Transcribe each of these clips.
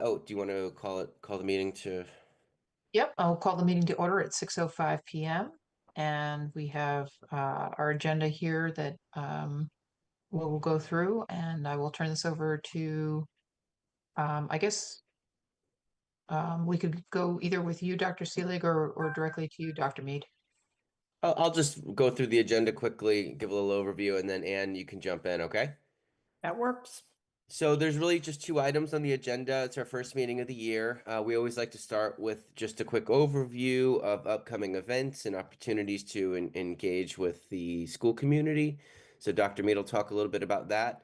Oh, do you want to call the meeting to? Yep, I'll call the meeting to order at 6:05 p.m. And we have our agenda here that we'll go through, and I will turn this over to, I guess we could go either with you, Dr. Seelig, or directly to you, Dr. Mead. I'll just go through the agenda quickly, give a little overview, and then Anne, you can jump in, okay? That works. So there's really just two items on the agenda. It's our first meeting of the year. We always like to start with just a quick overview of upcoming events and opportunities to engage with the school community. So Dr. Mead will talk a little bit about that.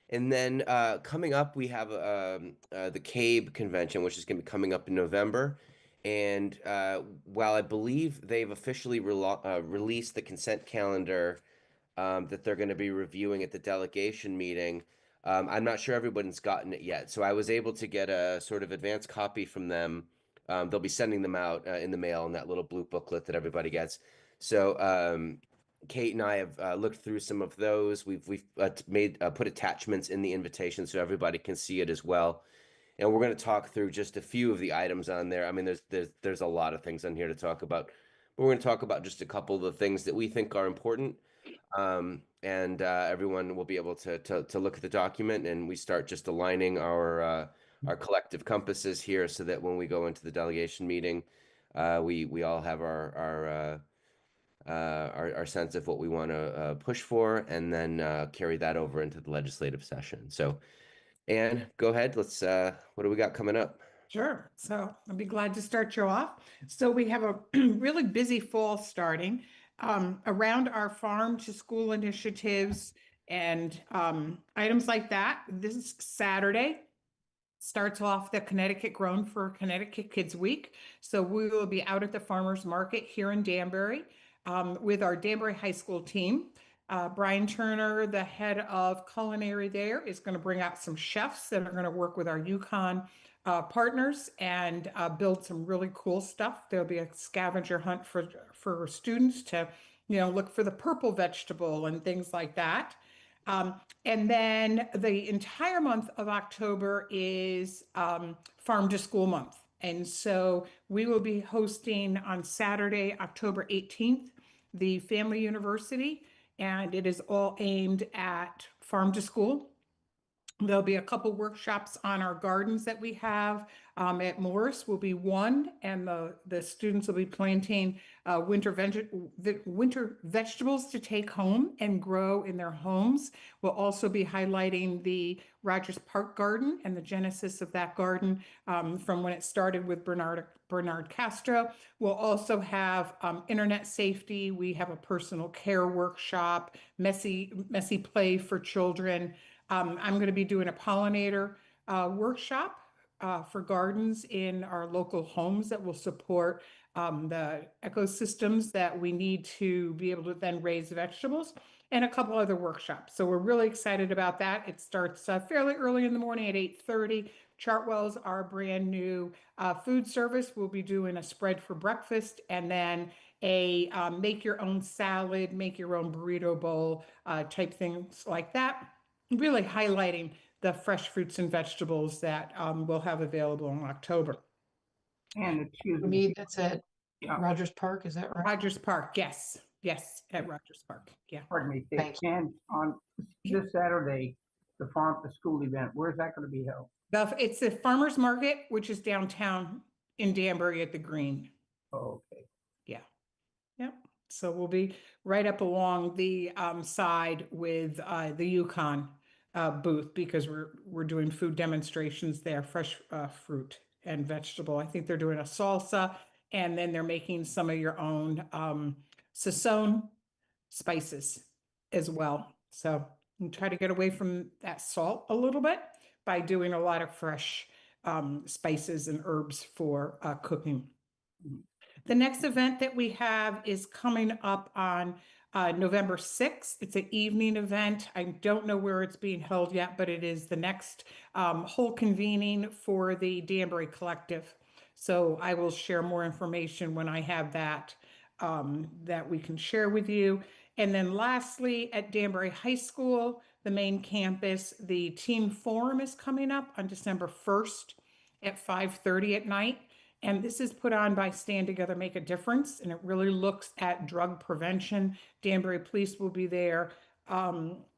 And then coming up, we have the CABE convention, which is going to be coming up in November. And while I believe they've officially released the consent calendar that they're going to be reviewing at the delegation meeting, I'm not sure everyone's gotten it yet. So I was able to get a sort of advanced copy from them. They'll be sending them out in the mail in that little blue booklet that everybody gets. So Kate and I have looked through some of those. We've made put attachments in the invitation so everybody can see it as well. And we're going to talk through just a few of the items on there. I mean, there's a lot of things on here to talk about, but we're going to talk about just a couple of the things that we think are important. And everyone will be able to look at the document, and we start just aligning our collective compasses here, so that when we go into the delegation meeting, we all have our sense of what we want to push for, and then carry that over into the legislative session. So, Anne, go ahead. Let's. What do we got coming up? Sure. So I'll be glad to start you off. So we have a really busy fall starting around our farm to school initiatives and items like that. This Saturday starts off the Connecticut Grown for Connecticut Kids Week. So we will be out at the farmers market here in Danbury with our Danbury High School team. Brian Turner, the head of culinary there, is going to bring out some chefs that are going to work with our Yukon partners and build some really cool stuff. There'll be a scavenger hunt for students to, look for the purple vegetable and things like that. And then the entire month of October is Farm to School Month. And so we will be hosting on Saturday, October 18th, the Family University, and it is all aimed at farm to school. There'll be a couple workshops on our gardens that we have at Morris will be one, and the students will be planting winter vegetables to take home and grow in their homes. We'll also be highlighting the Rogers Park Garden and the genesis of that garden from when it started with Bernard Castro. We'll also have internet safety. We have a personal care workshop, messy play for children. I'm going to be doing a pollinator workshop for gardens in our local homes that will support the ecosystems that we need to be able to then raise vegetables, and a couple other workshops. So we're really excited about that. It starts fairly early in the morning at 8:30. Chartwell's our brand new food service. We'll be doing a spread for breakfast, and then a make your own salad, make your own burrito bowl type things like that, really highlighting the fresh fruits and vegetables that we'll have available in October. And excuse me, that's at Yeah. Rogers Park, is that right? Rogers Park, yes, at Rogers Park, yeah. Pardon me, Thank you. and on this Saturday, the farm to school event, where's that going to be held? It's the farmer's market, which is downtown in Danbury at the Green. Oh, okay. Yeah. Yep. So we'll be right up along the side with the Yukon booth, because we're doing food demonstrations there, fresh fruit and vegetable. I think they're doing a salsa, and then they're making some of your own Sazón spices as well. So you try to get away from that salt a little bit by doing a lot of fresh spices and herbs for cooking. The next event that we have is coming up on November 6th. It's an evening event. I don't know where it's being held yet, but it is the next whole convening for the Danbury Collective. So I will share more information when I have that that we can share with you. And then lastly, at Danbury High School, the main campus, the Team Forum is coming up on December 1st. at 5:30 at night. And this is put on by Stand Together, Make a Difference, and it really looks at drug prevention. Danbury Police will be there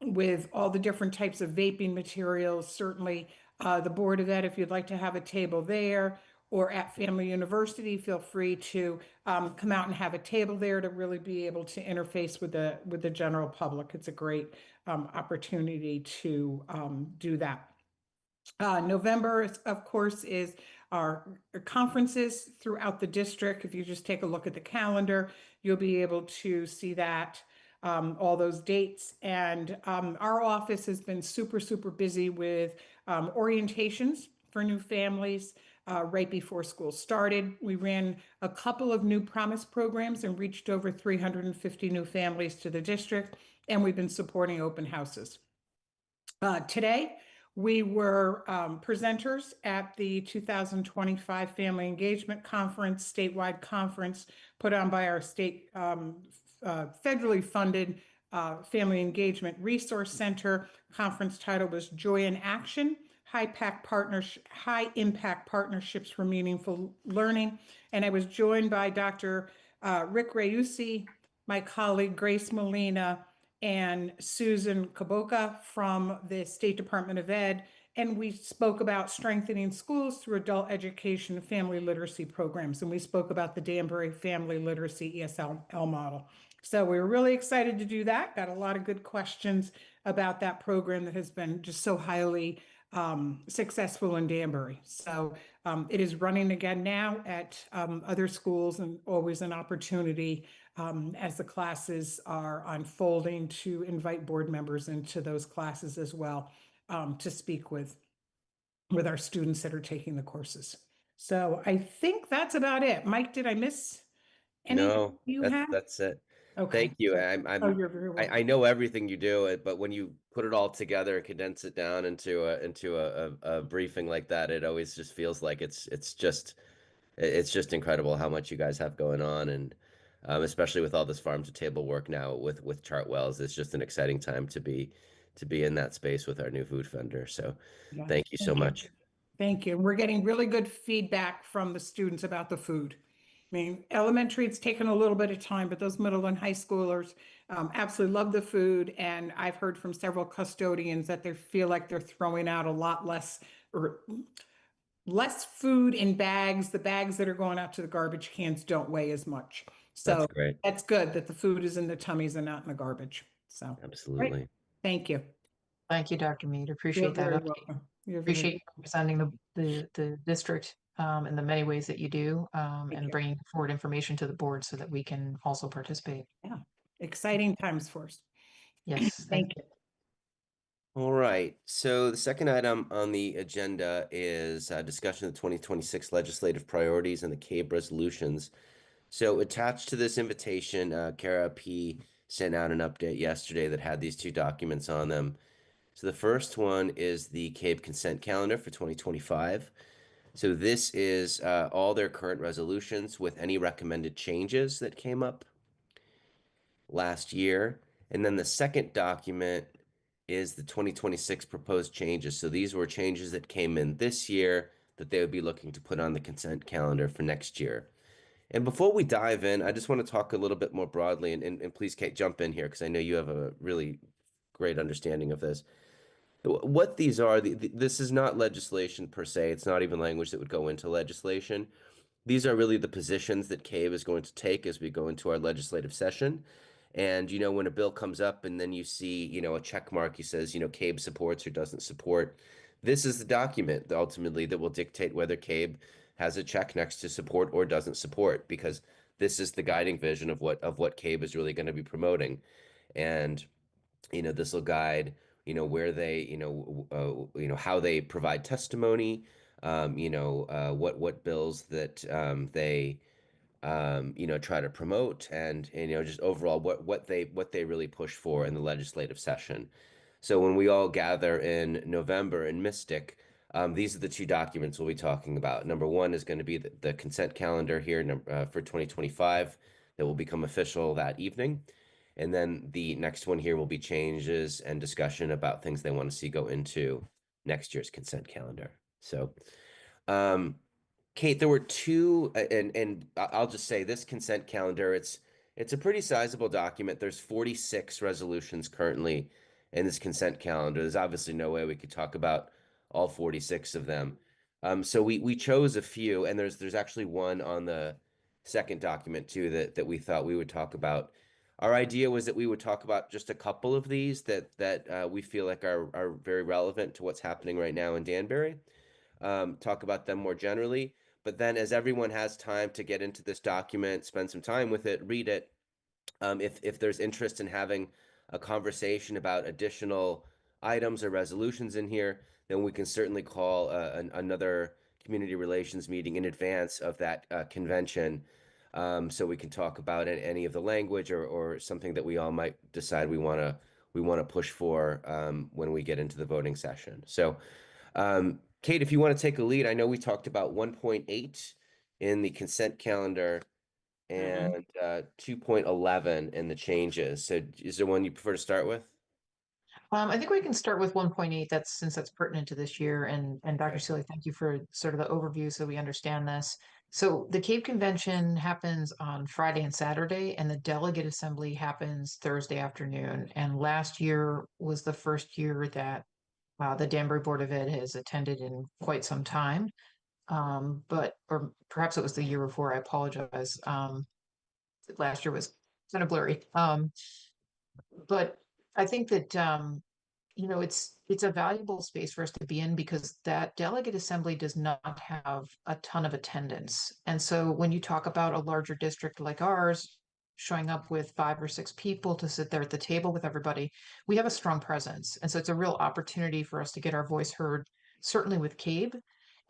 with all the different types of vaping materials. Certainly, the Board of Ed, if you'd like to have a table there, or at Family University, feel free to come out and have a table there to really be able to interface with the general public. It's a great opportunity to do that. November, of course, is our conferences throughout the district. If you just take a look at the calendar, you'll be able to see that, all those dates. And our office has been super, super busy with orientations for new families right before school started. We ran a couple of new Promise programs and reached over 350 new families to the district, and we've been supporting open houses. Today, we were presenters at the 2025 Family Engagement Conference, statewide conference put on by our state federally funded Family Engagement Resource Center. Conference title was Joy in Action, High Impact Partnerships for Meaningful Learning. And I was joined by Dr. Rick Reusi, my colleague Grace Molina, and Susan Kaboka from the State Department of Ed. And we spoke about strengthening schools through adult education and family literacy programs. And we spoke about the Danbury Family Literacy ESL model. So we were really excited to do that. Got a lot of good questions about that program that has been just so highly successful in Danbury. So it is running again now at other schools, and always an opportunity as the classes are unfolding to invite board members into those classes as well, to speak with our students that are taking the courses. So I think that's about it. Mike, did I miss anything No, you have? that's it. Okay. Thank you. Oh, you're very welcome. I know everything you do, but when you put it all together and condense it down into a briefing like that, it always just feels like it's just incredible how much you guys have going on, and especially with all this farm to table work now with Chartwells, it's just an exciting time to be in that space with our new food vendor. So Yeah, thank you so much. Thank you. We're getting really good feedback from the students about the food. I mean, elementary, it's taken a little bit of time, but those middle and high schoolers absolutely love the food. And I've heard from several custodians that they feel like they're throwing out a lot less food in bags. The bags that are going out to the garbage cans don't weigh as much. So That's great. that's good that the food is in the tummies and not in the garbage. So Absolutely. great. Thank you. Thank you, Dr. Mead. You're Appreciate that very update. welcome. You're very Appreciate you representing the district in the many ways that you do, Thank and you. bringing forward information to the board so that we can also participate. exciting times for us. Yes, Thank you. All right. So the second item on the agenda is discussion of the 2026 legislative priorities and the CABE resolutions. So attached to this invitation, Kara P. sent out an update yesterday that had these two documents on them. So the first one is the CABE consent calendar for 2025. So this is all their current resolutions with any recommended changes that came up last year. And then the second document is the 2026 proposed changes. So these were changes that came in this year that they would be looking to put on the consent calendar for next year. And before we dive in, I just want to talk a little bit more broadly, and please, Kate, jump in here because I know you have a really great understanding of this. What these are, this is not legislation per se. It's not even language that would go into legislation. These are really the positions that CABE is going to take as we go into our legislative session. And, when a bill comes up and then you see, a check mark, he says, CABE supports or doesn't support. This is the document ultimately that will dictate whether CABE has a check next to support or doesn't support, because this is the guiding vision of what CABE is really going to be promoting. And, this will guide, where they, how they provide testimony, what bills that they try to promote, and just overall what they really push for in the legislative session. So when we all gather in November in Mystic, these are the two documents we'll be talking about. Number one is going to be the consent calendar here for 2025 that will become official that evening. And then the next one here will be changes and discussion about things they want to see go into next year's consent calendar. So Um, Kate, there were two, and I'll just say this consent calendar, it's a pretty sizable document. There's 46 resolutions currently in this consent calendar. There's obviously no way we could talk about all 46 of them. So we chose a few, and there's actually one on the second document too that we thought we would talk about. Our idea was that we would talk about just a couple of these that we feel like are very relevant to what's happening right now in Danbury. Talk about them more generally. But then, as everyone has time to get into this document, spend some time with it, read it, if there's interest in having a conversation about additional items or resolutions in here, then we can certainly call another community relations meeting in advance of that convention, so we can talk about any of the language or something that we all might decide we want to push for when we get into the voting session. So, Kate, if you want to take a lead, I know we talked about 1.8 in the consent calendar and 2.11 in the changes. So is there one you prefer to start with? I think we can start with 1.8. Since that's pertinent to this year. And Dr. Okay. Sealy, thank you for sort of the overview so we understand this. So the CAPE convention happens on Friday and Saturday, and the delegate assembly happens Thursday afternoon. And last year was the first year that the Danbury Board of Ed has attended in quite some time. Or perhaps it was the year before. I apologize. Last year was kind of blurry. But I think that it's a valuable space for us to be in because that delegate assembly does not have a ton of attendance. And so when you talk about a larger district like ours showing up with 5 or 6 people to sit there at the table with everybody, we have a strong presence. And so it's a real opportunity for us to get our voice heard, certainly with CABE,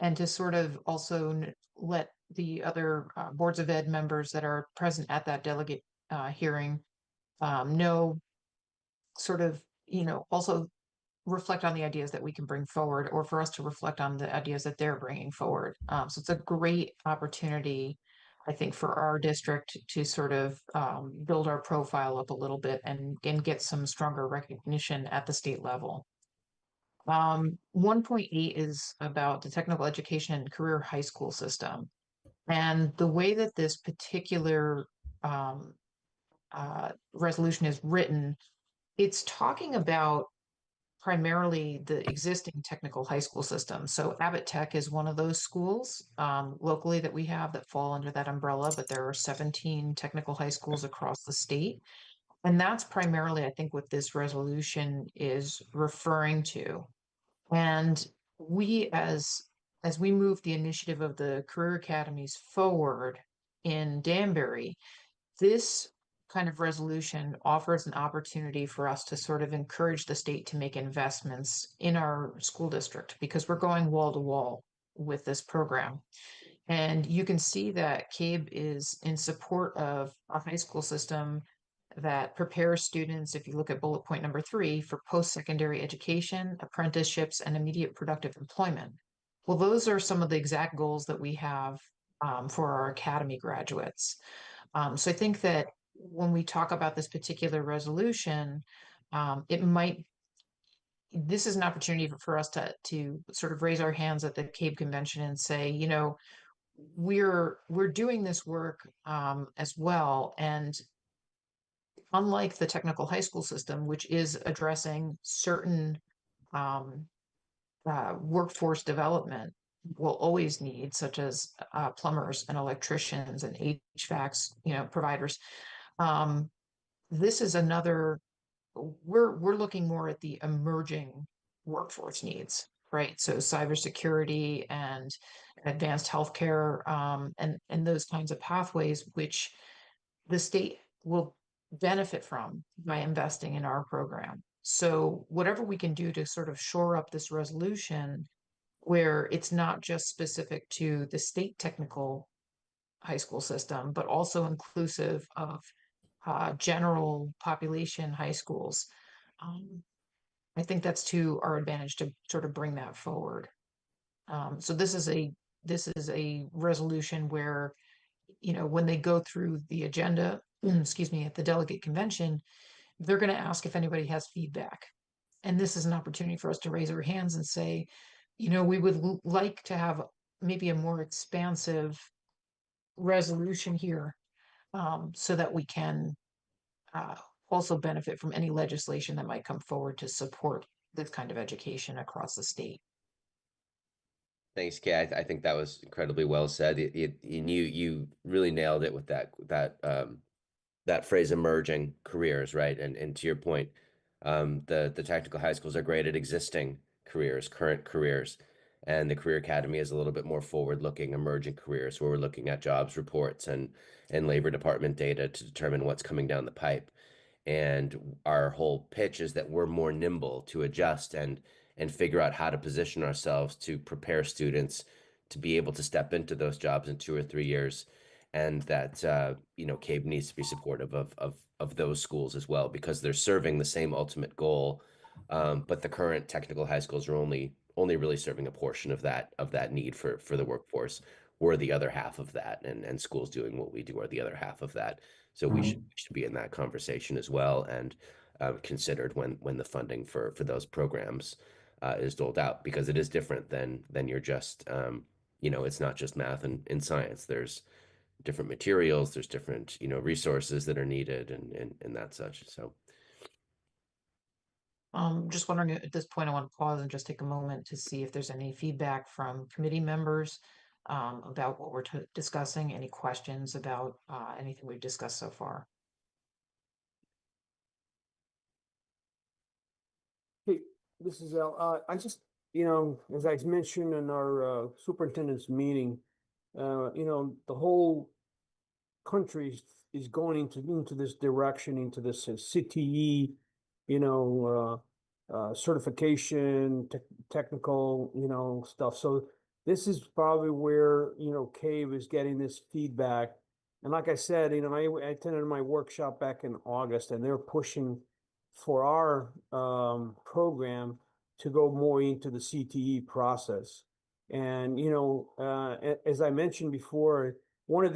and to sort of also let the other boards of ed members that are present at that delegate hearing know sort of, also reflect on the ideas that we can bring forward, or for us to reflect on the ideas that they're bringing forward. So it's a great opportunity, I think, for our district to sort of build our profile up a little bit and get some stronger recognition at the state level. 1.8 is about the technical education and career high school system. And the way that this particular resolution is written, it's talking about primarily the existing technical high school system. So Abbott Tech is one of those schools locally that we have that fall under that umbrella, but there are 17 technical high schools across the state. And that's primarily, I think, what this resolution is referring to. And we, as we move the initiative of the career academies forward in Danbury, this kind of resolution offers an opportunity for us to sort of encourage the state to make investments in our school district because we're going wall to wall with this program. And you can see that CABE is in support of a high school system that prepares students, if you look at bullet point number 3, for post-secondary education, apprenticeships, and immediate productive employment. Well, those are some of the exact goals that we have for our academy graduates. So I think that when we talk about this particular resolution, this is an opportunity for us to sort of raise our hands at the CABE convention and say, we're doing this work as well. And unlike the technical high school system, which is addressing certain workforce development will always need, such as plumbers and electricians and HVACs, providers. This is another. We're looking more at the emerging workforce needs, right? So cybersecurity and advanced healthcare, and those kinds of pathways, which the state will benefit from by investing in our program. So whatever we can do to sort of shore up this resolution where it's not just specific to the state technical high school system, but also inclusive of general population high schools. I think that's to our advantage to sort of bring that forward. So this is a resolution where, when they go through the agenda, excuse me, at the delegate convention, they're going to ask if anybody has feedback. And this is an opportunity for us to raise our hands and say, we would like to have maybe a more expansive resolution here, so that we can also benefit from any legislation that might come forward to support this kind of education across the state. Thanks, Kay. I think that was incredibly well said. And you really nailed it with that phrase, emerging careers, right? And to your point, the technical high schools are great at existing careers, current careers, and the Career Academy is a little bit more forward-looking, emerging careers, where we're looking at jobs reports and labor department data to determine what's coming down the pipe. And our whole pitch is that we're more nimble to adjust and figure out how to position ourselves to prepare students to be able to step into those jobs in 2 or 3 years, and that CABE needs to be supportive of those schools as well, because they're serving the same ultimate goal, but the current technical high schools are only really serving a portion of that need for the workforce. We're the other half of that, and schools doing what we do are the other half of that. So we should be in that conversation as well, and considered when the funding for those programs is doled out, because it is different than you're just it's not just math and science. There's different materials, there's different resources that are needed, and that such. So Just wondering at this point, I want to pause and just take a moment to see if there's any feedback from committee members about what we're discussing, any questions about anything we've discussed so far. Hey, this is Al. I just, as I mentioned in our superintendent's meeting, the whole country is going into this direction, into this CTE, certification, technical, stuff. So this is probably where, CAVE is getting this feedback. And like I said, I attended my workshop back in August, and they're pushing for our program to go more into the CTE process. And, as I mentioned before, one of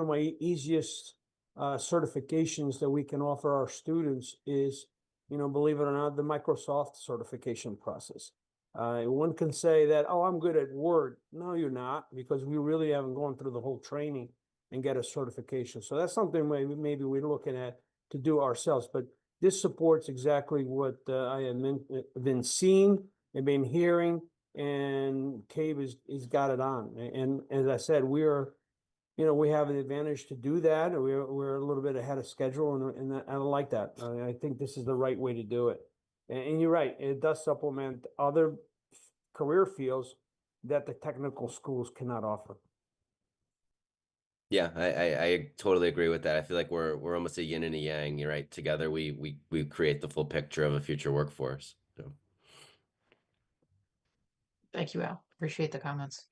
my easiest certifications that we can offer our students is, believe it or not, the Microsoft certification process. One can say that, oh, I'm good at Word. No, you're not, because we really haven't gone through the whole training and get a certification. So that's something maybe we're looking at to do ourselves. But this supports exactly what I have been seeing and been hearing, and CAVE is got it on. And as I said, we have an advantage to do that. We're a little bit ahead of schedule, and I like that. I think this is the right way to do it. And you're right, it does supplement other career fields that the technical schools cannot offer. yeah, I totally agree with that. I feel like we're almost a yin and a yang. You're right. Together we create the full picture of a future workforce. So Thank you, Al. Appreciate the comments.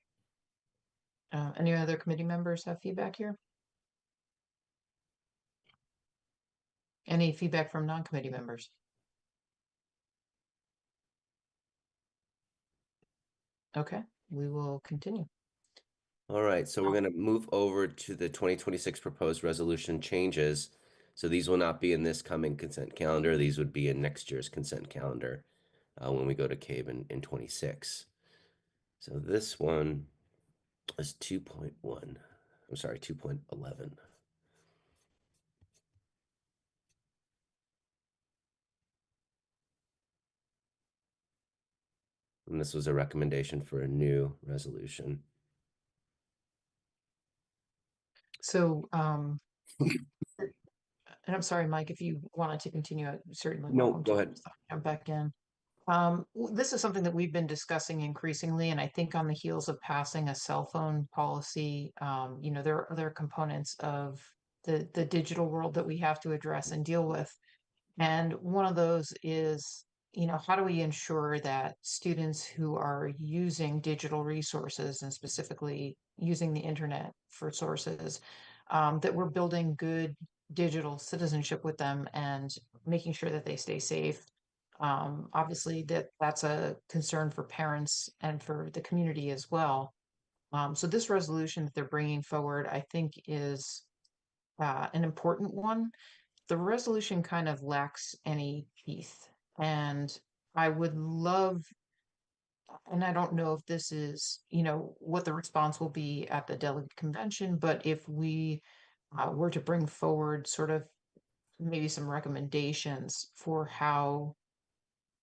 Any other committee members have feedback here? Any feedback from non-committee members? Okay, we will continue. all right, so we're going to move over to the 2026 proposed resolution changes. So these will not be in this coming consent calendar. These would be in next year's consent calendar when we go to CAVE in 26. So this one is 2.1. I'm sorry, 2.11. And this was a recommendation for a new resolution. So, and I'm sorry, Mike, if you wanted to continue, certainly No, welcome go to ahead. jump back in. This is something that we've been discussing increasingly, and I think on the heels of passing a cell phone policy, there are other components of the digital world that we have to address and deal with. And one of those is, how do we ensure that students who are using digital resources and specifically using the internet for sources, that we're building good digital citizenship with them and making sure that they stay safe. Obviously, that's a concern for parents and for the community as well. So this resolution that they're bringing forward, I think, is an important one. The resolution kind of lacks any teeth, and I would love And I don't know if this is, you know, what the response will be at the delegate convention, but if we were to bring forward sort of maybe some recommendations for how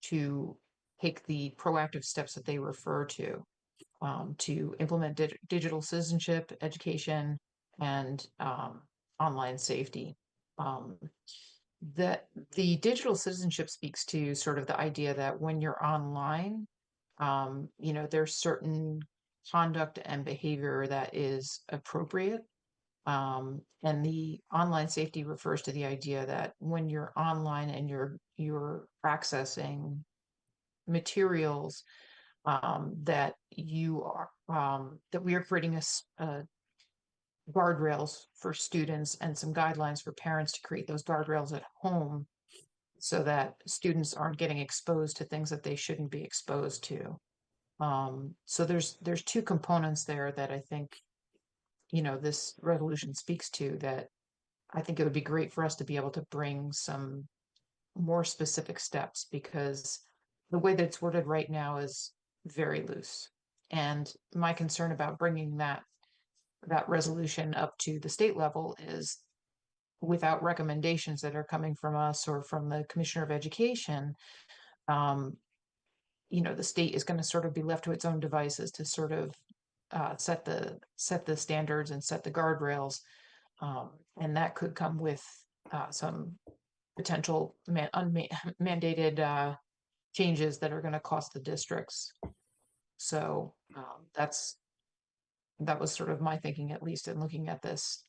to take the proactive steps that they refer to implement digital citizenship education and online safety. Um, that the digital citizenship speaks to sort of the idea that when you're online, you know, there's certain conduct and behavior that is appropriate. And the online safety refers to the idea that when you're online and you're accessing materials, that you are that we are creating guardrails for students and some guidelines for parents to create those guardrails at home so that students aren't getting exposed to things that they shouldn't be exposed to. So there's two components there that I think, you know, this resolution speaks to, that I think it would be great for us to be able to bring some more specific steps, because the way that it's worded right now is very loose. And my concern about bringing that resolution up to the state level is, without recommendations that are coming from us or from the Commissioner of Education, um, you know, the state is going to sort of be left to its own devices to sort of set the standards and set the guardrails, and that could come with some potential mandated changes that are going to cost the districts. So that was sort of my thinking, at least in looking at this.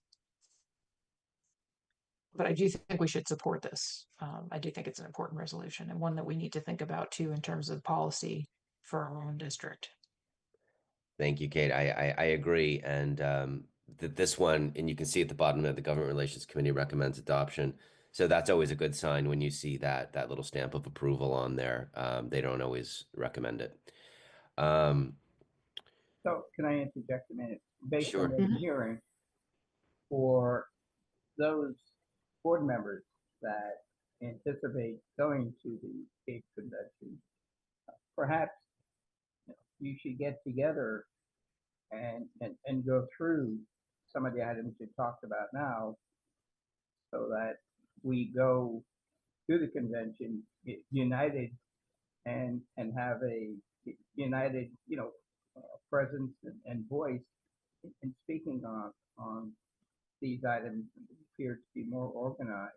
But I do think we should support this. I do think it's an important resolution, and one that we need to think about too in terms of policy for our own district. Thank you, Kate. I agree. And this one, and you can see at the bottom of the Government Relations Committee recommends adoption. So that's always a good sign when you see that little stamp of approval on there. They don't always recommend it. So can I interject a minute? Based on Sure. what I'm hearing, for those board members that anticipate going to the Cape Convention, perhaps you should get together and go through some of the items you talked about now, so that we go to the convention united and have a united, presence and voice in speaking on these items, and appear to be more organized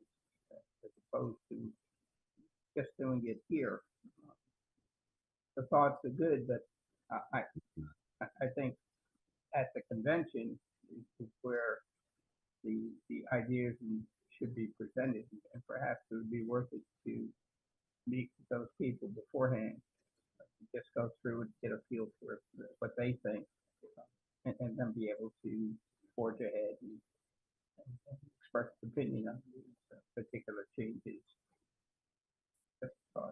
as opposed to just doing it here. The thoughts are good, but I think at the convention is where the ideas should be presented, and perhaps it would be worth it to meet with those people beforehand, just go through and get a feel for what they think, and then be able to forge ahead and express opinion on these particular changes.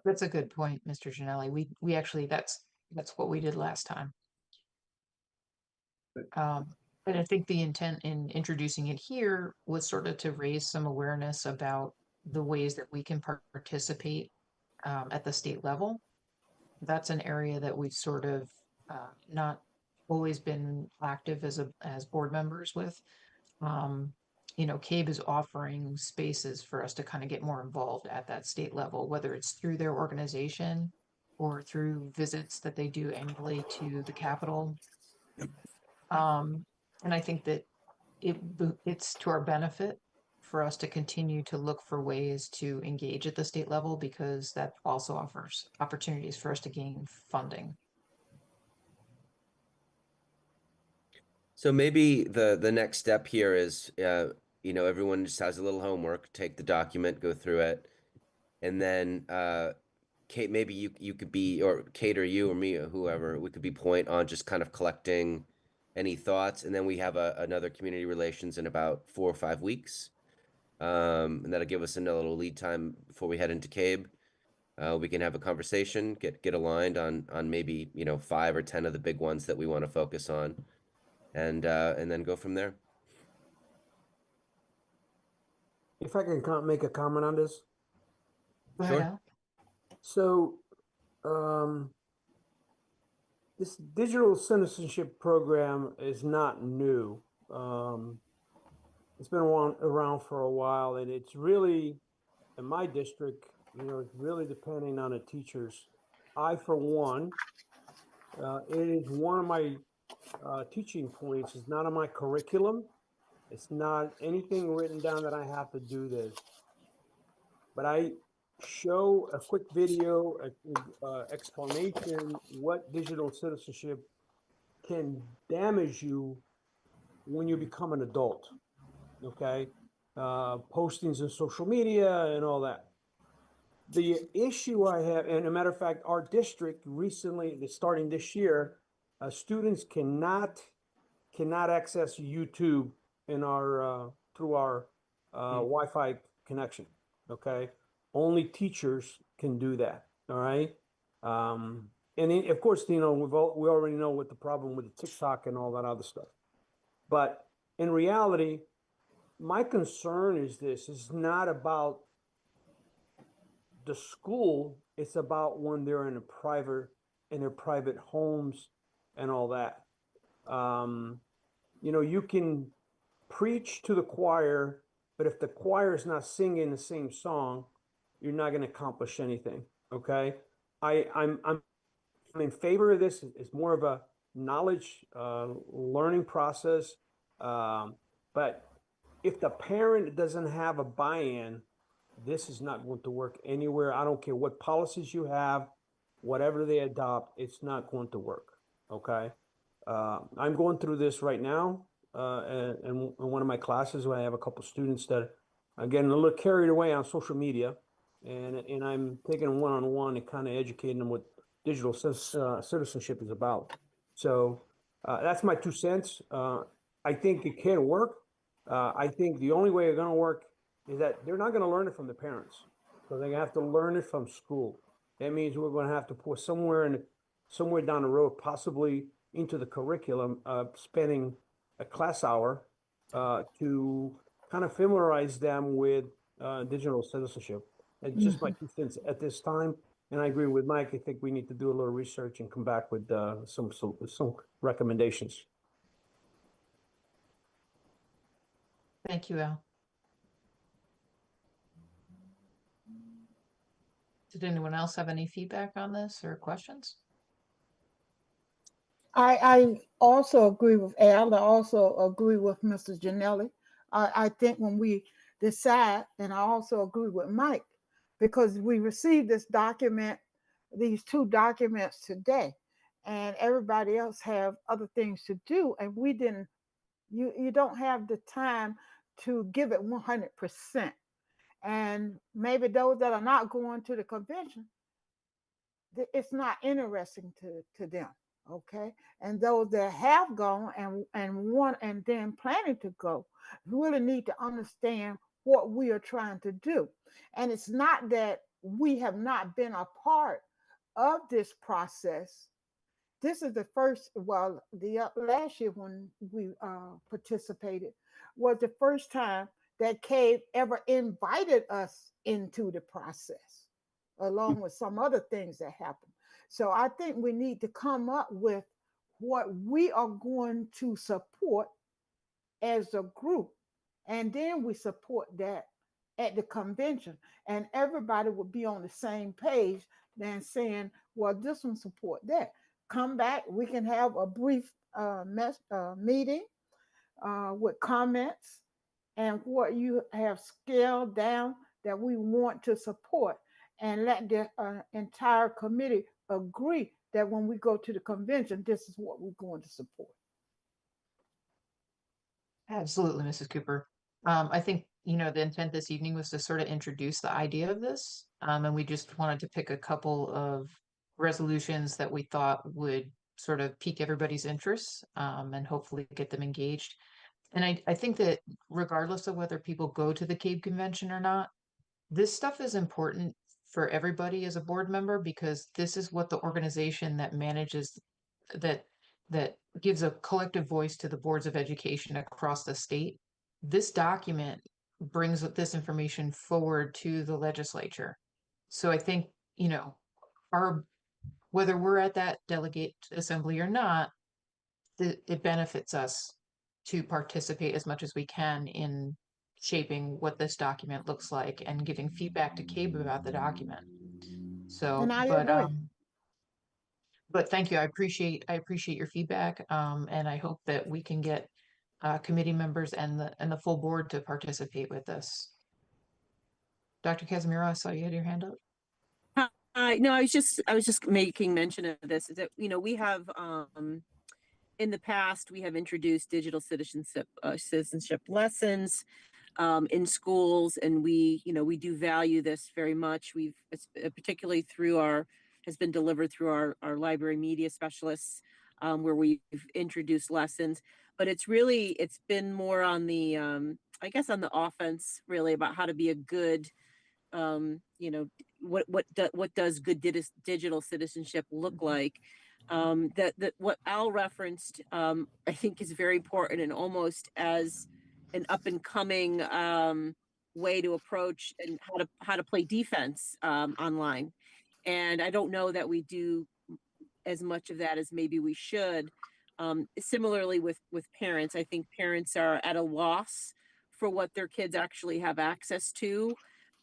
That's a good point, Mr. Janelli. We actually, that's what we did last time. And I think the intent in introducing it here was sort of to raise some awareness about the ways that we can participate at the state level. That's an area that we've sort of not always been active as board members with. You know, CABE is offering spaces for us to kind of get more involved at that state level, whether it's through their organization or through visits that they do annually to the Capitol. And I think that it's to our benefit for us to continue to look for ways to engage at the state level, because that also offers opportunities for us to gain funding. So maybe the next step here is, everyone just has a little homework, take the document, go through it, and then Kate, maybe you could be, or Kate or you or me or whoever, we could be point on just kind of collecting any thoughts, and then we have another community relations in about 4 or 5 weeks, and that'll give us another little lead time before we head into CABE. We can have a conversation, get aligned on maybe 5 or 10 of the big ones that we want to focus on, and then go from there. If I can make a comment on this. Go Sure. ahead, Al. So, this digital citizenship program is not new. It's been around for a while, and it's really, in my district, it's really depending on the teachers. I, for one, it is one of my teaching points. It's not on my curriculum. It's not anything written down that I have to do this. But I show a quick video, explanation what digital citizenship can damage you when you become an adult. Okay, postings in social media and all that. The issue I have, and a matter of fact, our district recently, starting this year, students cannot access YouTube in our through our Wi-Fi connection. Okay, only teachers can do that. All right, and then, of course, we already know what the problem with the TikTok and all that other stuff. But in reality, my concern is this: it's not about the school; it's about when they're in their private homes and all that. You can preach to the choir, but if the choir is not singing the same song, you're not going to accomplish anything. Okay, I'm in favor of this. It's more of a knowledge learning process, but if the parent doesn't have a buy-in, this is not going to work anywhere. I don't care what policies you have, whatever they adopt, it's not going to work. Okay, I'm going through this right now. In one of my classes where I have a couple students that are getting a little carried away on social media, and I'm taking them one-on-one and kind of educating them what digital citizenship is about. So that's my 2 cents. I think it can work. I think the only way it's going to work is that they're not going to learn it from the parents. So they have to learn it from school. That means we're going to have to put somewhere down the road, possibly into the curriculum, spending a class hour to kind of familiarize them with digital citizenship. It's just my 2 cents at this time. And I agree with Mike. I think we need to do a little research and come back with some recommendations. Thank you, Al. Did anyone else have any feedback on this or questions? I also agree with Al. I also agree with Mr. Janelli. I think when we decide, and I also agree with Mike, because we received these 2 documents today, and everybody else have other things to do, and we didn't. You don't have the time to give it 100%, and maybe those that are not going to the convention, it's not interesting to them. Okay, and those that have gone and then planning to go really need to understand what we are trying to do. And it's not that we have not been a part of this process. This is the first, well, the last year when we participated was the first time that CAVE ever invited us into the process, along with some other things that happened. So I think we need to come up with what we are going to support as a group. And then we support that at the convention. And everybody would be on the same page than saying, well, this one support that. Come back, we can have a brief meeting with comments and what you have scaled down that we want to support, and let the entire committee agree that when we go to the convention, this is what we're going to support. Absolutely, Mrs. Cooper. I think, the intent this evening was to sort of introduce the idea of this. And we just wanted to pick a couple of resolutions that we thought would sort of pique everybody's interest and hopefully get them engaged. And I think that regardless of whether people go to the CAVE convention or not, this stuff is important for everybody as a board member, because this is what the organization that manages that gives a collective voice to the boards of education across the state. This document brings this information forward to the legislature. So I think, our whether we're at that delegate assembly or not, it benefits us to participate as much as we can in shaping what this document looks like and giving feedback to CABE about the document. So, And I agree. but thank you. I appreciate your feedback. And I hope that we can get committee members and the full board to participate with this. Dr. Casimiro, I saw you had your hand up. No, I was just making mention of this, is that, we have, in the past, we have introduced digital citizenship lessons, in schools, and we do value this very much. Particularly has been delivered through our library media specialists, where we've introduced lessons, but it's been more on the, I guess on the offense, really, about how to be a good, what does good digital citizenship look like? That what Al referenced, I think is very important, and almost as an up and coming way to approach and how to play defense online. And I don't know that we do as much of that as maybe we should. Similarly with parents, I think parents are at a loss for what their kids actually have access to.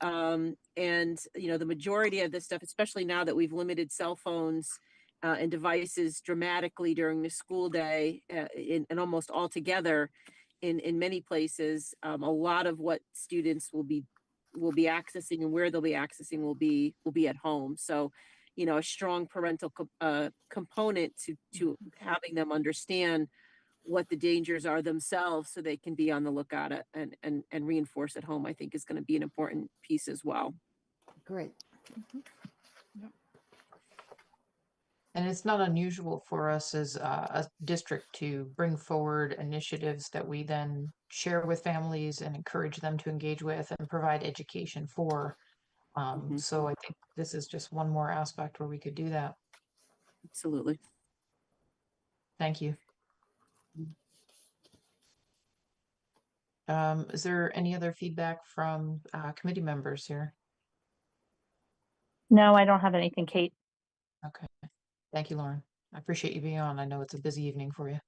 And the majority of this stuff, especially now that we've limited cell phones and devices dramatically during the school day, and almost altogether in many places, a lot of what students will be accessing and where they'll be accessing will be at home. So, a strong parental component to having them understand what the dangers are themselves, so they can be on the lookout and reinforce at home, I think is going to be an important piece as well. Great. And it's not unusual for us as a district to bring forward initiatives that we then share with families and encourage them to engage with and provide education for. So I think this is just one more aspect where we could do that. Absolutely. Thank you. Is there any other feedback from committee members here? No, I don't have anything, Kate. Okay. Thank you, Lauren. I appreciate you being on. I know it's a busy evening for you.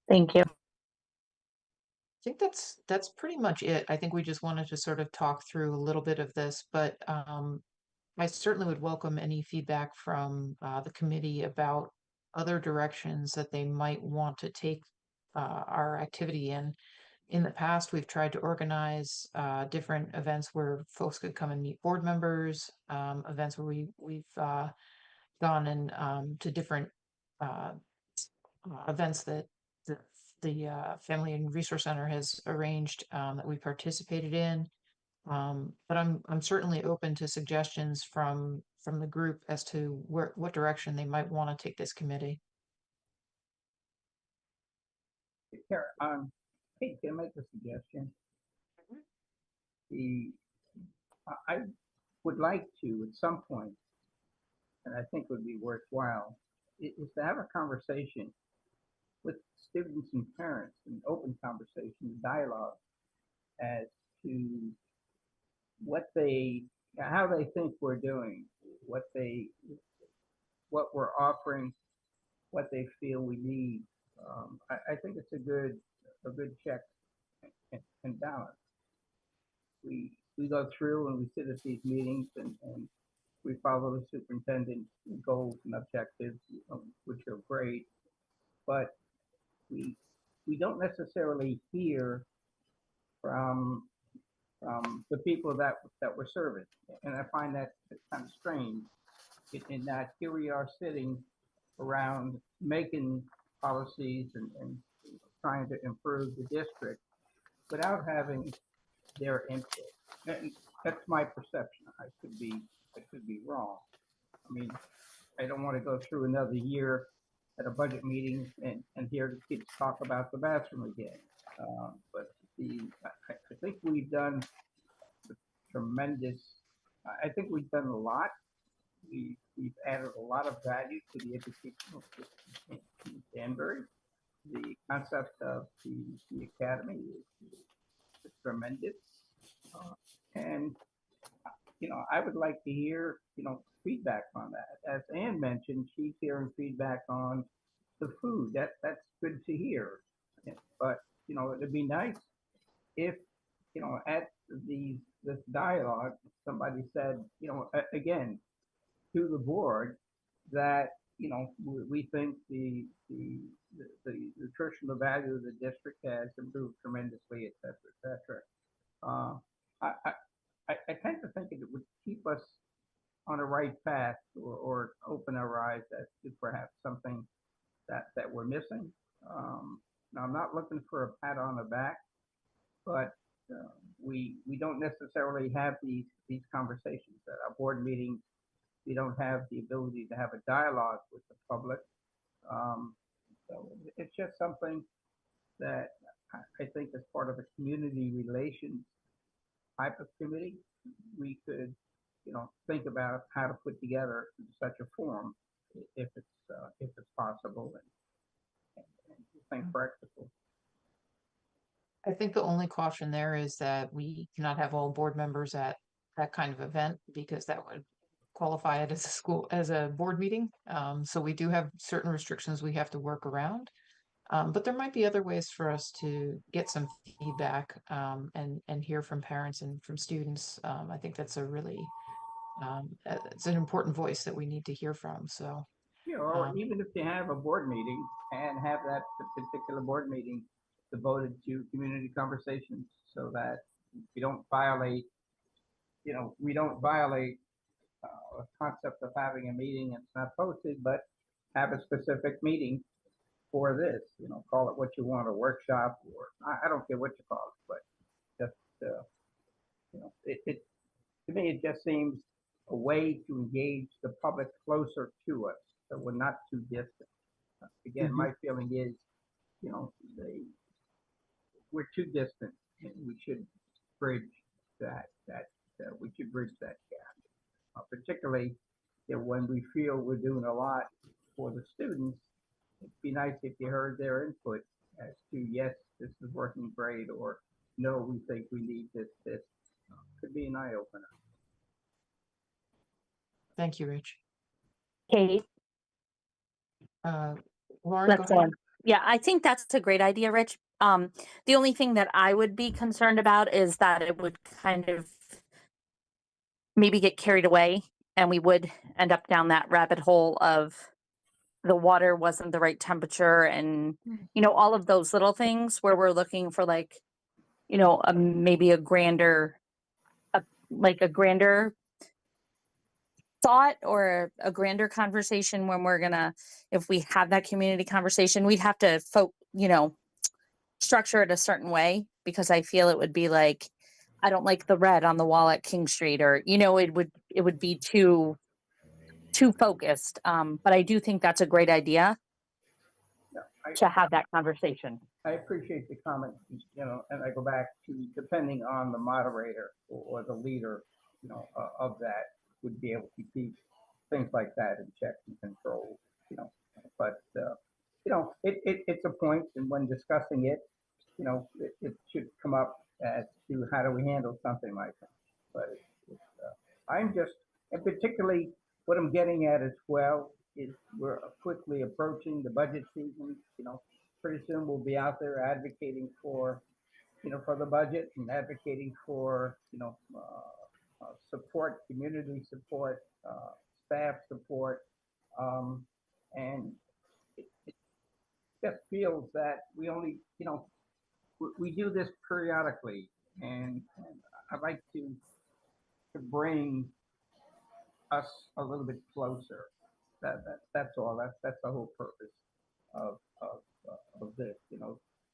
Thank you. I think that's pretty much it. I think we just wanted to sort of talk through a little bit of this, but I certainly would welcome any feedback from the committee about other directions that they might want to take our activity in. In the past, we've tried to organize different events where folks could come and meet board members, events where we've gone in to different events that the Family and Resource Center has arranged that we participated in. But I'm certainly open to suggestions from the group as to what direction they might want to take this committee. Hey, can I make a suggestion? I would like to, at some point, and I think would be worthwhile, is to have a conversation with students and parents, an open conversation, dialogue, as to how they think we're doing, what we're offering, what they feel we need. I think it's a good check and balance. We go through and we sit at these meetings and we follow the superintendent's goals and objectives, which are great, but we don't necessarily hear from the people that we're serving, and I find that kind of strange. In that here we are sitting around making policies and trying to improve the district without having their input. And that's my perception. I could be wrong. I mean, I don't want to go through another year at a budget meeting and hear the kids talk about the bathroom again. But I think we've done tremendous. I think we've done a lot. We've added a lot of value to the educational system in Danbury. The concept of the academy is tremendous, and I would like to hear, feedback on that. As Ann mentioned, she's hearing feedback on the food. That's good to hear. But, it'd be nice if, at this dialogue, somebody said, again, to the board that, we think the nutritional value of the district has improved tremendously, et cetera, et cetera. I tend to think it would keep us on a right path or open our eyes as to perhaps something that we're missing. Now, I'm not looking for a pat on the back, but we don't necessarily have these conversations at our board meetings. We don't have the ability to have a dialogue with the public. So it's just something that I think as part of a community relations type of committee, we could, think about how to put together such a forum if it's possible and think practical. I think the only caution there is that we cannot have all board members at that kind of event because that would qualify it as a board meeting. So we do have certain restrictions we have to work around. But there might be other ways for us to get some feedback and hear from parents and from students. I think that's it's an important voice that we need to hear from. So Or even if you have a board meeting and have that particular board meeting devoted to community conversations so that we don't violate, a concept of having a meeting and it's not posted, but have a specific meeting for this, call it what you want, a workshop, or I don't care what you call it, but just, it to me, it just seems a way to engage the public closer to us, so we're not too distant. Again, my feeling is, we're too distant, and we should bridge we should bridge that gap, particularly when we feel we're doing a lot for the students. It'd be nice if you heard their input as to, yes, this is working great, or no, we think we need this. Could be an eye opener. thank you, Rich. Kate, Lauren, go that's ahead. on. Yeah, I think that's a great idea, Rich. The only thing that I would be concerned about is that it would kind of maybe get carried away and we would end up down that rabbit hole of the water wasn't the right temperature and, all of those little things where we're looking for maybe a grander thought or a grander conversation when if we have that community conversation, we'd have to structure it a certain way, because I feel it would be like, I don't like the red on the wall at King Street, or, it would be too focused. But I do think that's a great idea to have that conversation. I appreciate the comment, and I go back to depending on the moderator or the leader, of that would be able to keep things like that in check and control, but, it's a point, and when discussing it, it should come up as to how do we handle something like that. But I'm just, and particularly what I'm getting at as well is we're quickly approaching the budget season. Pretty soon we'll be out there advocating for, for the budget and advocating for, support, community support, staff support, and it just feels that we only, we do this periodically, and I'd like to bring us a little bit closer. That's all. That's the whole purpose of this.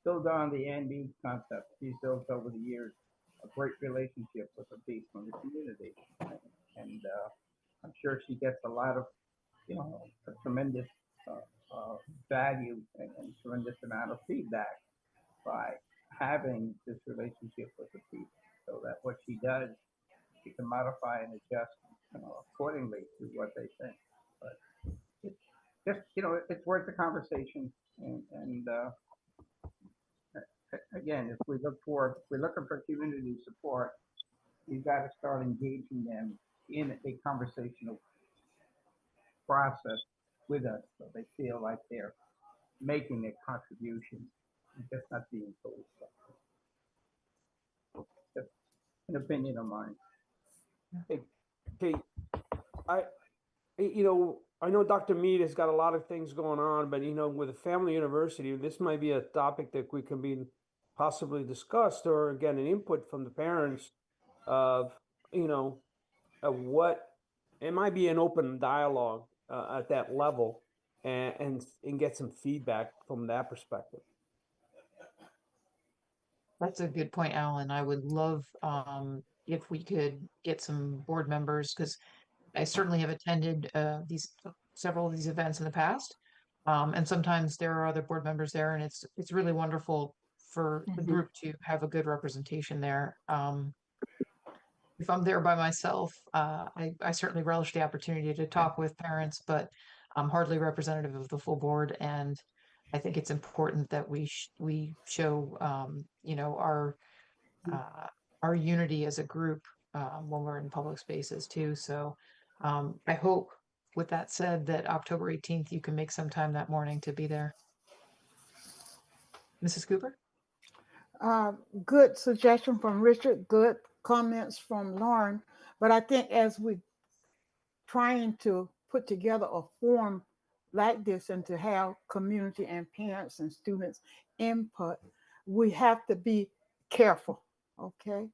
Build on the Andy concept. He's built over the years a great relationship with the people in the community, and I'm sure she gets a lot of, a tremendous value and tremendous amount of feedback by having this relationship with the people, so that what she does, she can modify and adjust, accordingly to what they think. But it's just, it's worth the conversation. And again, if we're looking for community support, you've got to start engaging them in a conversational process with us so they feel like they're making a contribution and just not being told something. Just an opinion of mine. Okay, I know Dr. Mead has got a lot of things going on, but with a family university, this might be a topic that we can be possibly discussed or get an input from the parents of, of what it might be an open dialogue at that level and get some feedback from that perspective. That's a good point, Alan. I would love if we could get some board members, because I certainly have attended several of these events in the past. And sometimes there are other board members there, and it's really wonderful for the group to have a good representation there. If I'm there by myself, I certainly relish the opportunity to talk with parents, but I'm hardly representative of the full board, and I think it's important that we show our unity as a group when we're in public spaces too. So I hope, with that said, that October 18th you can make some time that morning to be there. Mrs. Cooper? Good suggestion from Richard, good comments from Lauren, but I think as we trying to put together a forum like this and to have community and parents and students input, we have to be careful, okay?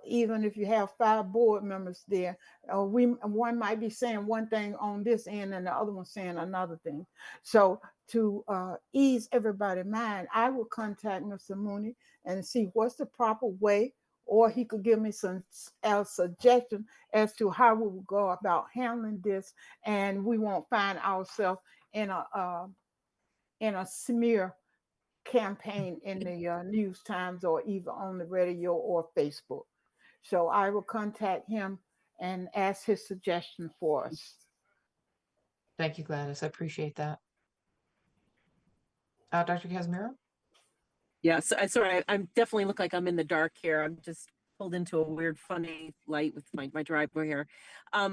Even if you have 5 board members there, one might be saying one thing on this end and the other one saying another thing. So to ease everybody's mind, I will contact Mr. Mooney and see what's the proper way, or he could give me some suggestion as to how we will go about handling this, and we won't find ourselves in a smear campaign in the News Times or either on the radio or Facebook. So I will contact him and ask his suggestion for us. Thank you, Gladys. I appreciate that. Dr. Casimiro? Yeah, so sorry, I'm definitely look like I'm in the dark here. I'm just pulled into a weird, funny light with my driveway here. I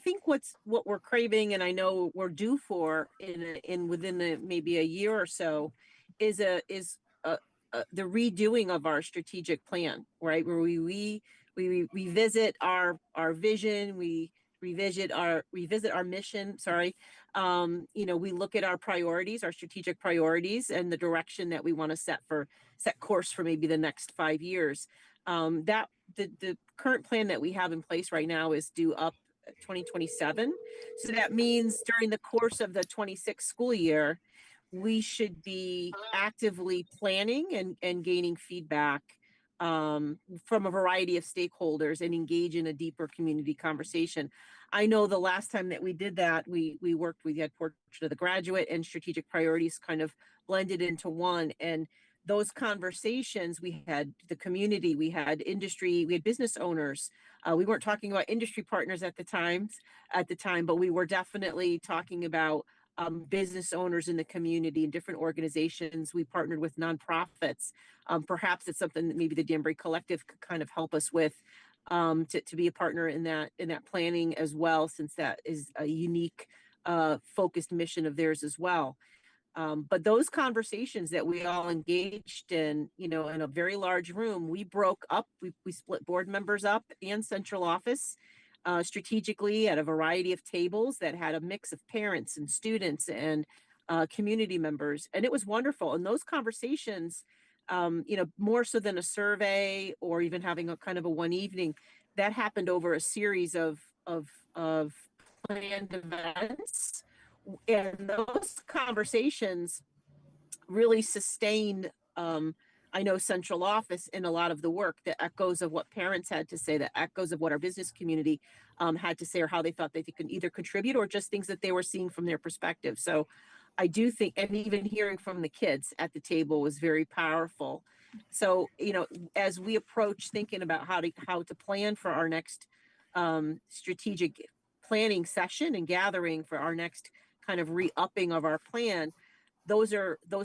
think what we're craving, and I know we're due for within maybe a year or so, is the redoing of our strategic plan, right? Where we revisit our vision, we revisit our mission. Sorry. We look at our priorities, our strategic priorities, and the direction that we want to set course for maybe the next 5 years. That the current plan that we have in place right now is due up 2027. So that means during the course of the 26 school year, we should be actively planning and gaining feedback from a variety of stakeholders and engage in a deeper community conversation. I know the last time that we did that, we had Portrait of the Graduate and strategic priorities kind of blended into one. And those conversations, we had the community, we had industry, we had business owners. We weren't talking about industry partners at the time, but we were definitely talking about business owners in the community and different organizations. We partnered with nonprofits. Perhaps it's something that maybe the Danbury Collective could kind of help us with to be a partner in that planning as well, since that is a unique focused mission of theirs as well. But those conversations that we all engaged in, in a very large room, we broke up, we split board members up and central office strategically at a variety of tables that had a mix of parents and students and community members. And it was wonderful. And those conversations, more so than a survey or even having a kind of a one evening, that happened over a series of planned events. And those conversations really sustained, I know, central office in a lot of the work, the echoes of what parents had to say, the echoes of what our business community had to say, or how they thought they could either contribute or just things that they were seeing from their perspective. So I do think, and even hearing from the kids at the table was very powerful. So, as we approach thinking about how to plan for our next strategic planning session and gathering for our next kind of re-upping of our plan, those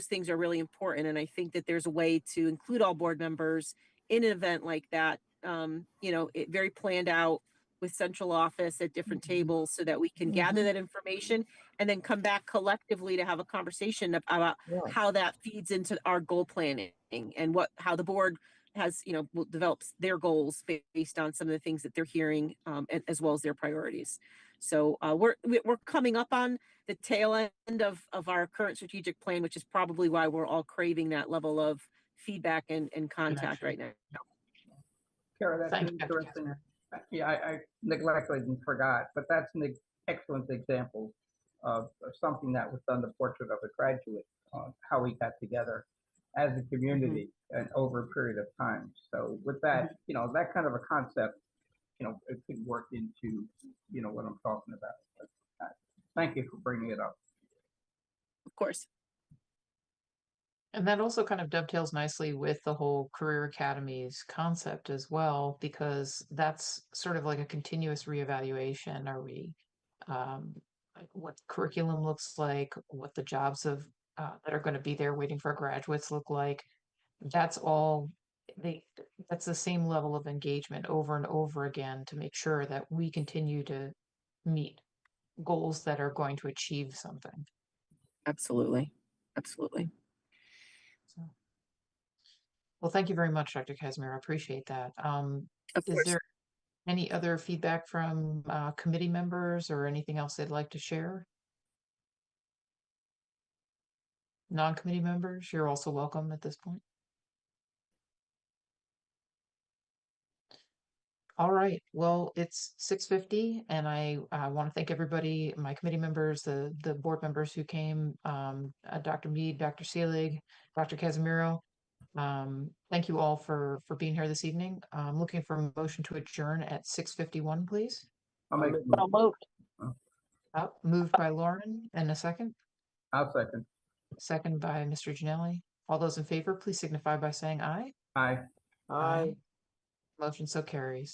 things are really important. And I think that there's a way to include all board members in an event like that very planned out with central office at different tables so that we can gather that information and then come back collectively to have a conversation about Right. how that feeds into our goal planning and how the board will develop their goals based on some of the things that they're hearing, as well as their priorities. So we're coming up on the tail end of our current strategic plan, which is probably why we're all craving that level of feedback and contact right now. Kara, that's Thank you, Dr. interesting. Yeah, I neglected and forgot, but that's an excellent example of something that was done, the portrait of a graduate, how we got together as a community and over a period of time. So with that, that kind of a concept, it could work into, what I'm talking about. But, thank you for bringing it up. Of course. And that also kind of dovetails nicely with the whole career academies concept as well, because that's sort of like a continuous reevaluation. Are we, like what curriculum looks like, what the jobs of that are going to be there waiting for our graduates look like. That's all. That's the same level of engagement over and over again to make sure that we continue to meet goals that are going to achieve something. Absolutely. Absolutely. So. Well, thank you very much, Dr. Casimir. I appreciate that. Of Is course. there any other feedback from committee members or anything else they'd like to share? Non-committee members, you're also welcome at this point. All right, well, it's 6:50 and I want to thank everybody, my committee members, the board members who came, Dr. Mead, Dr. Seelig, Dr. Casimiro. Thank you all for being here this evening. I'm looking for a motion to adjourn at 6:51, please. I'll make. So moved. Moved by Lauren and a second. I'll second. Second by Mr. Janelli. All those in favor, please signify by saying aye. Aye. Aye. Motion so carries.